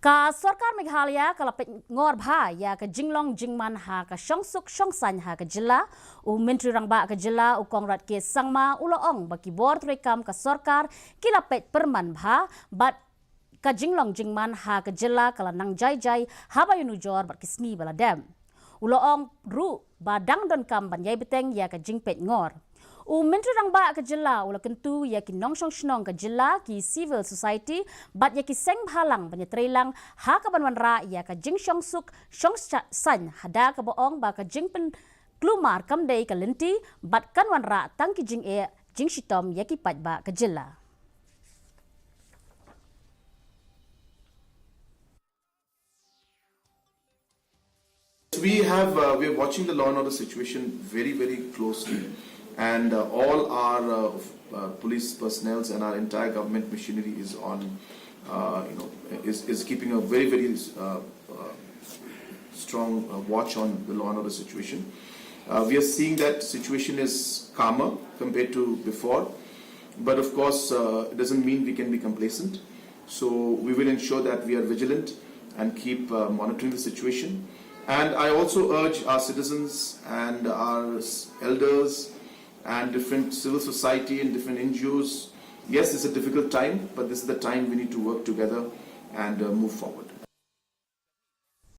Ka Sarkar Meghalaya kalapit ngor bha ya ka jinglong jingman ha ka Shongsuk Shongsain ha ka Jylla u menteri rangba ka Jylla u kongrat ke sangma uloong baki bor rekam ka Sarkar kilapit perman bha bat ka jinglong jingman ha ka Jylla kala nang jai haba yunujor bat kismi bala dam uloong ru badang don kam ban yai beteng ya ka jingpet ngor u menteri rangba ka Jylla ula kentu ya ki nongsong ka Jylla ki civil society bat ya ki seng bhalang banya trelang ha ka banwan ra ya ka jing Shongsuk Shongsain hada ka boong ba ka jing pen klumar kam dei ka lenti bat kanwan ra tang ki jing e jing shitom ya ki pat ba ka Jylla. We are watching the law and order situation very closely, and all our police personnel and our entire government machinery is on, is keeping a very strong watch on the law and order situation. We are seeing that situation is calmer compared to before, but of course it doesn't mean we can be complacent. So we will ensure that we are vigilant and keep monitoring the situation. And I also urge our citizens and our elders and different civil society and different NGOs, yes, it's a difficult time, but this is the time we need to work together and move forward.